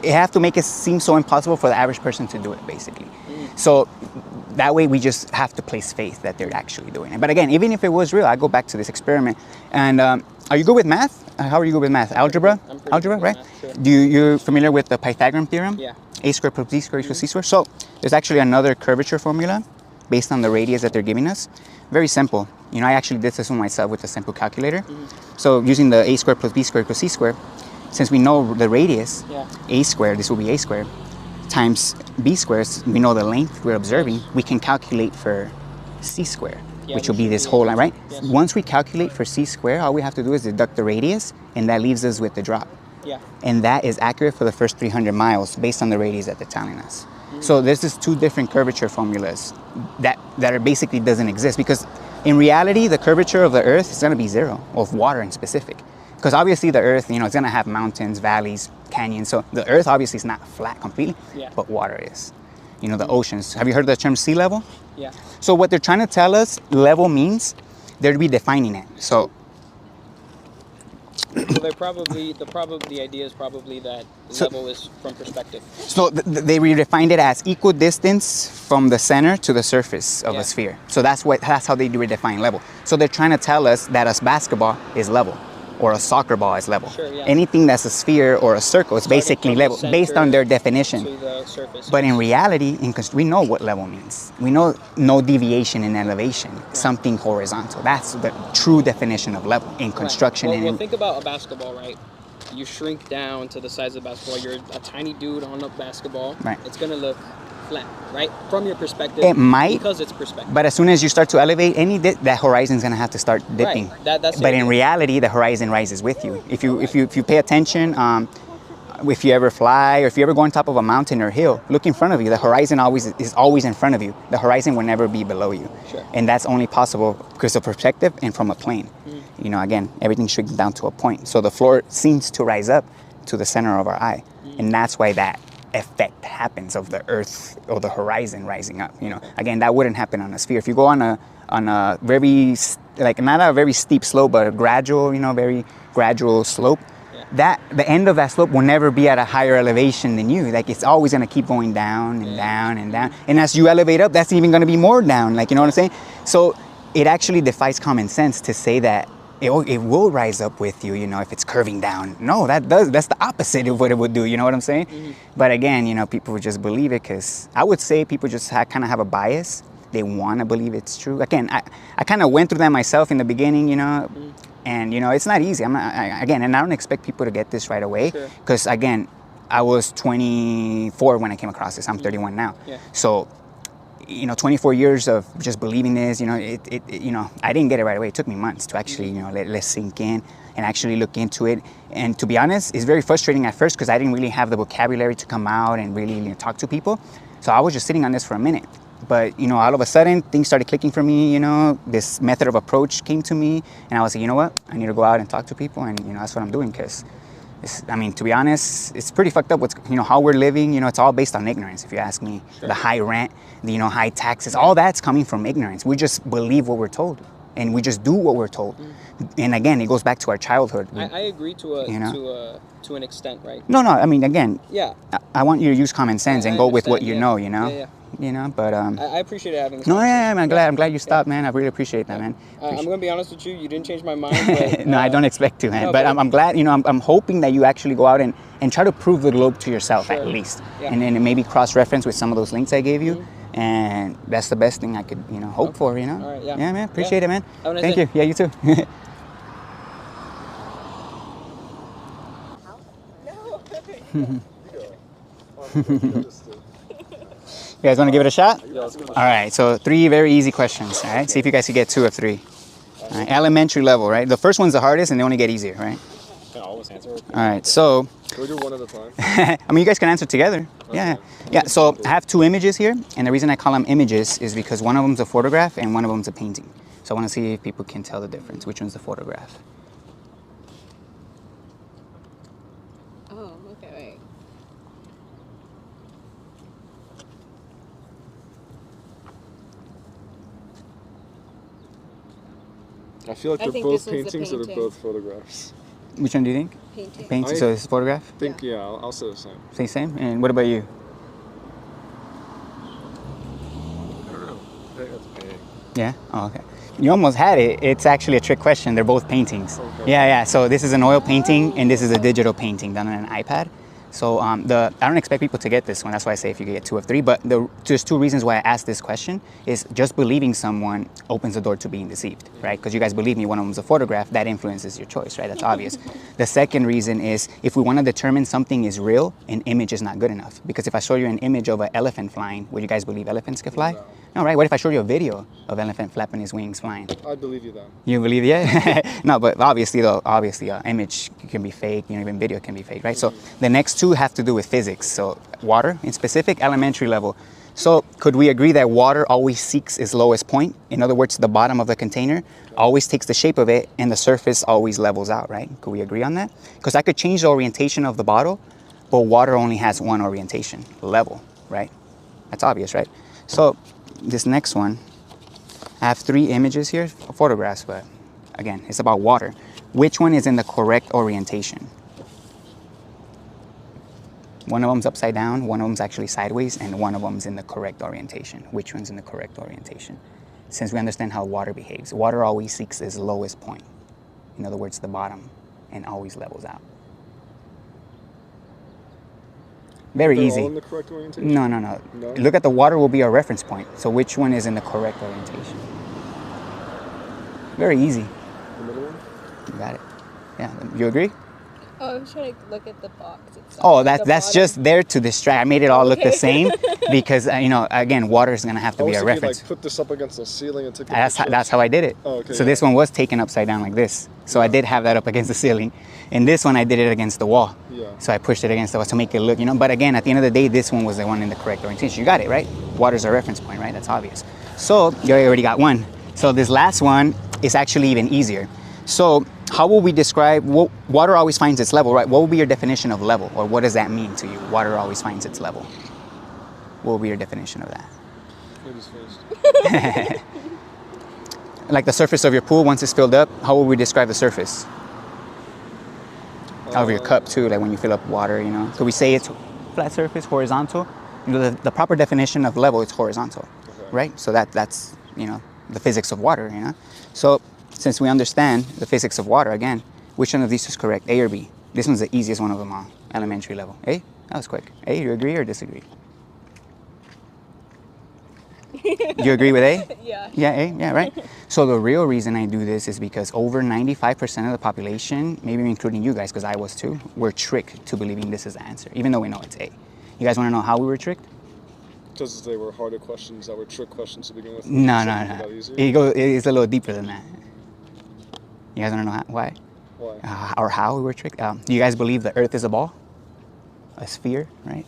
have to make it seem so impossible for the average person to do it, basically. So that way we just have to place faith that they're actually doing it. But again, even if it was real, I go back to this experiment. And are you good with math? How are you good with math? Algebra? Algebra, right? Math, sure. You're familiar with the Pythagorean theorem? Yeah. A squared plus b squared equals c squared. So there's actually another curvature formula based on the radius that they're giving us. Very simple. I actually did this one myself with a simple calculator. So using the a squared plus b squared equals c squared, since we know the radius, a squared, this will be a squared, times b squared, we know the length we're observing, we can calculate for c squared, which will be this whole line, right? Yes. Once we calculate for c squared, all we have to do is deduct the radius, and that leaves us with the drop. And that is accurate for the first 300 miles based on the radius that they're telling us. So there's just two different curvature formulas that are basically doesn't exist, because in reality, the curvature of the Earth is going to be zero, of water in specific. Because obviously the Earth, it's going to have mountains, valleys, canyons. So the Earth obviously is not flat completely, but water is. The oceans. Have you heard the term sea level? Yeah. So what they're trying to tell us, level means, they're redefining it. So they're probably, the idea is probably that level is from perspective. So they redefined it as equal distance from the center to the surface of a sphere. So that's how they redefine level. So they're trying to tell us that a basketball is level, or a soccer ball is level. Anything that's a sphere or a circle is basically level, based on their definition. To the surface. But in reality, we know what level means. We know no deviation in elevation, something horizontal. That's the true definition of level in construction. Well, think about a basketball, right? You shrink down to the size of a basketball. You're a tiny dude on a basketball. It's going to look flat, right? From your perspective. It might. Because it's perspective. But as soon as you start to elevate, that horizon's going to have to start dipping. That's but in reality, the horizon rises with you. If you pay attention, if you ever fly, or if you ever go on top of a mountain or hill, look in front of you. The horizon is always in front of you. The horizon will never be below you. And that's only possible because of perspective and from a plane. Again, everything shrinks down to a point. So the floor seems to rise up to the center of our eye. And that's why that effect happens of the Earth or the horizon rising up. Again, that wouldn't happen on a sphere. If you go on a very, not a very steep slope, but a gradual, very gradual slope, that the end of that slope will never be at a higher elevation than you. It's always going to keep going down and down and down. And as you elevate up, that's even going to be more down. You know what I'm saying? So it actually defies common sense to say that it will rise up with you, if it's curving down. No, that's the opposite of what it would do, you know what I'm saying? But again, people would just believe it because I would say people just kind of have a bias. They want to believe it's true. Again, I kind of went through that myself in the beginning, and it's not easy. And I don't expect people to get this right away because again, I was 24 when I came across this. I'm 31 now. So you know, 24 years of just believing this, you know, you know, I didn't get it right away. It took me months to actually, you know, let it sink in and actually look into it. And to be honest, it's very frustrating at first because I didn't really have the vocabulary to come out and really, you know, talk to people. So I was just sitting on this for a minute. But, you know, all of a sudden, things started clicking for me, you know, this method of approach came to me, and I was like, you know what, I need to go out and talk to people, and, you know, that's what I'm doing, because, I mean, to be honest, it's pretty fucked up what's, you know, how we're living, you know, it's all based on ignorance, if you ask me. Sure. The high rent, the, you know, high taxes, all that's coming from ignorance. We just believe what we're told, and we just do what we're told. And again, it goes back to our childhood. I agree to an extent, right? No, I mean, again, yeah, I want you to use common sense and go with what you know, you know? Yeah. You know, but I appreciate having this. No, yeah, I'm glad you stopped, man. I really appreciate that, man. I'm gonna be honest with you. You didn't change my mind. But, no, I don't expect to, man. No, but I'm glad. You know, I'm hoping that you actually go out and try to prove the globe to yourself, at least, and then maybe cross-reference with some of those links I gave you. And that's the best thing I could, you know, hope for. You know. All right, yeah, man. Appreciate it, man. Thank you. Yeah, you too. You guys want to give it a shot? Yeah, let's give it a shot. All right, so 3 very easy questions, all right? See if you guys can get 2 of 3. All right, elementary level, right? The first one's the hardest and they only get easier, right? Can I always answer? All right, so... Can we do one at a time? I mean, you guys can answer together. Okay. Yeah, so I have 2 images here, and the reason I call them images is because one of them's a photograph and one of them's a painting. So I want to see if people can tell the difference. Which one's the photograph? Oh, okay, wait. I feel like they're both paintings or they're both photographs. Which one do you think? Painting. Painting, so it's a photograph? I think, yeah, I'll say the same. Say same? And what about you? I don't know. I think that's painting. Yeah? Oh, okay. You almost had it. It's actually a trick question. They're both paintings. Okay. Yeah. So this is an oil painting and this is a digital painting done on an iPad. So I don't expect people to get this one. That's why I say if you get 2 of 3. But there's 2 reasons why I asked this question. Is just believing someone opens the door to being deceived, right? Because you guys believe me, one of them's a photograph. That influences your choice, right? That's obvious. The second reason is if we want to determine something is real, an image is not good enough. Because if I show you an image of an elephant flying, would you guys believe elephants can fly? No, right? What if I show you a video of an elephant flapping his wings flying? I believe you then. You believe it? No, but obviously, image can be fake. You know, even video can be fake, right? So the next 2 have to do with physics. So water, in specific, elementary level. So could we agree that water always seeks its lowest point? In other words, the bottom of the container always takes the shape of it, and the surface always levels out, right? Could we agree on that? Because I could change the orientation of the bottle, but water only has one orientation, level, right? That's obvious, right? So this next one, I have 3 images here, photographs, but again, it's about water. Which one is in the correct orientation? One of them's upside down, one of them's actually sideways, and one of them's in the correct orientation. Which one's in the correct orientation? Since we understand how water behaves, water always seeks its lowest point. In other words, the bottom, and always levels out. Very easy. All in the correct orientation? No. Look at the water will be our reference point. So which one is in the correct orientation? Very easy. The middle one? You got it. Yeah, you agree? Oh, I was trying to look at the box itself. Oh, that's just there to distract. I made it all look the same because, you know, again, water is going to have to be a reference. Like put this up against the ceiling and take the that's how I did it. Oh, okay, so this one was taken upside down like this. So I did have that up against the ceiling. And this one, I did it against the wall. Yeah. So I pushed it against the wall to make it look, you know. But again, at the end of the day, this one was the one in the correct orientation. You got it, right? Water's a reference point, right? That's obvious. So you already got one. So this last one is actually even easier. So how will we describe, water always finds its level, right? What would be your definition of level? Or what does that mean to you? Water always finds its level. What would be your definition of that? Like the surface of your pool, once it's filled up, how would we describe the surface? Of your cup too, like when you fill up water, you know? So we say it's flat surface, horizontal. You know, the proper definition of level is horizontal, right? So that's, you know, the physics of water, you know? So since we understand the physics of water, again, which one of these is correct, A or B? This one's the easiest one of them all, elementary level. A? That was quick. A, you agree or disagree? You agree with A? Yeah. Yeah, A? Yeah, right? So the real reason I do this is because over 95% of the population, maybe including you guys, because I was too, were tricked to believing this is the answer, even though we know it's A. You guys want to know how we were tricked? because they were harder questions that were trick questions to begin with? No. It's a little deeper than that. You guys want to know why? Why? Or how we were tricked? Do you guys believe the Earth is a ball? A sphere, right?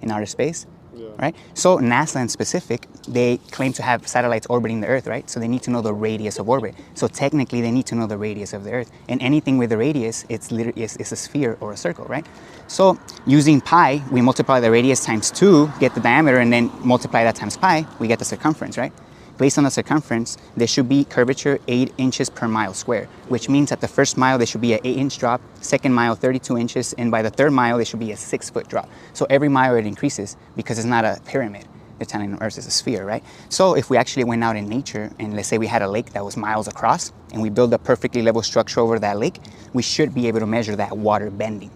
In outer space? Yeah. Right? So NASA in specific, they claim to have satellites orbiting the Earth, right? So they need to know the radius of orbit. So technically they need to know the radius of the Earth. And anything with a radius, it's a sphere or a circle, right? So using pi, we multiply the radius times 2, get the diameter, and then multiply that times pi, we get the circumference, right? Based on the circumference, there should be curvature 8 inches per mile square, which means at the first mile, there should be an 8-inch drop, second mile, 32 inches, and by the third mile, there should be a 6-foot drop. So every mile it increases because it's not a pyramid. They're telling the Earth is a sphere, right? So if we actually went out in nature and let's say we had a lake that was miles across and we build a perfectly level structure over that lake, we should be able to measure that water bending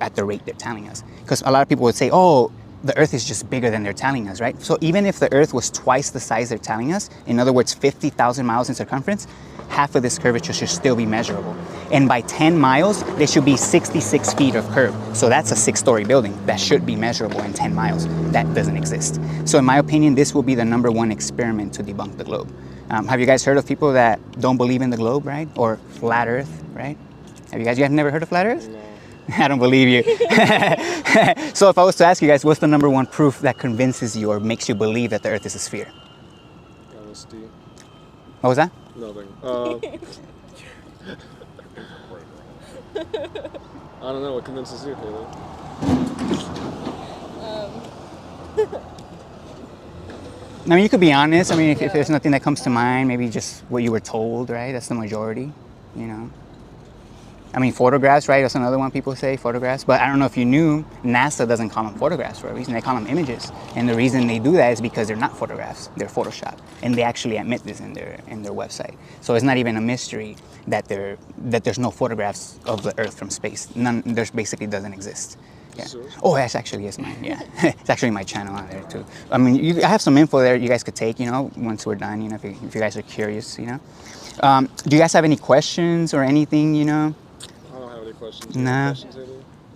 at the rate they're telling us. Because a lot of people would say, oh, the Earth is just bigger than they're telling us, right? So even if the Earth was twice the size they're telling us, in other words, 50,000 miles in circumference, half of this curvature should still be measurable. And by 10 miles, there should be 66 feet of curve. So that's a 6-story building that should be measurable in 10 miles. That doesn't exist. So in my opinion, this will be the #1 experiment to debunk the globe. Have you guys heard of people that don't believe in the globe, right? Or flat Earth, right? You guys never heard of flat Earth? No. I don't believe you. So if I was to ask you guys, what's the #1 proof that convinces you or makes you believe that the Earth is a sphere? LSD. What was that? Nothing. I don't know. What convinces you, Haley? I mean, you could be honest. I mean, if there's nothing that comes to mind, maybe just what you were told, right? That's the majority, you know. I mean, photographs, right? That's another one people say, photographs. But I don't know if you knew, NASA doesn't call them photographs for a reason. They call them images. And the reason they do that is because they're not photographs. They're Photoshop. And they actually admit this in their website. So it's not even a mystery that there's no photographs of the Earth from space. None. There basically doesn't exist. Yeah. Oh, that's actually is mine. Yeah, it's actually my channel on there too. I mean, I have some info there you guys could take. You know, once we're done. You know, if you guys are curious. You know, do you guys have any questions or anything? You know. Questions? Nah.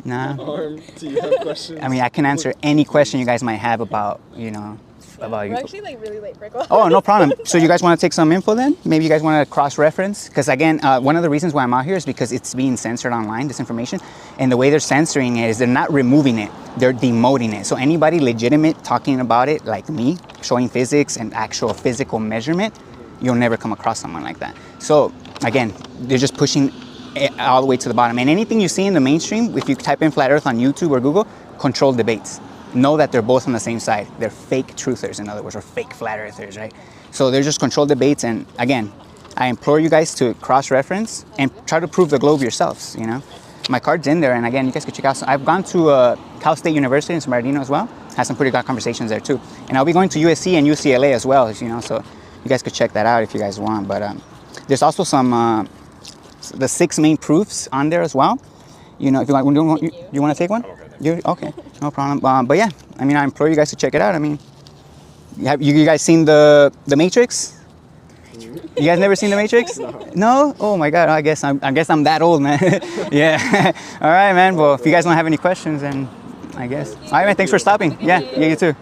Nah. Do you have questions? I mean, I can answer any question you guys might have about, you know, about you. We're actually like really late for class. Oh, no problem. So you guys want to take some info then? Maybe you guys want to cross-reference? Because again, one of the reasons why I'm out here is because it's being censored online, this information. And the way they're censoring it is they're not removing it, they're demoting it. So anybody legitimate talking about it, like me, showing physics and actual physical measurement, you'll never come across someone like that. So again, they're just pushing all the way to the bottom. And anything you see in the mainstream, if you type in flat Earth on YouTube or Google, controlled debates. Know that they're both on the same side. They're fake truthers, in other words, or fake flat earthers, right? So they're just controlled debates. And again, I implore you guys to cross-reference and try to prove the globe yourselves, you know? My card's in there. And again, you guys can check out. I've gone to Cal State University in San Bernardino as well. Had some pretty good conversations there too. And I'll be going to USC and UCLA as well, you know? So you guys could check that out if you guys want. But there's also some, the 6 main proofs on there as well. You know, if you want, you want to take one? Okay, no problem. But yeah, I mean, I implore you guys to check it out. I mean, have you guys seen the Matrix? You guys never seen the Matrix? No? Oh my God! I guess I'm that old, man. Yeah. All right, man. Well, if you guys don't have any questions, then I guess. All right, man. Thanks for stopping. Yeah, you too.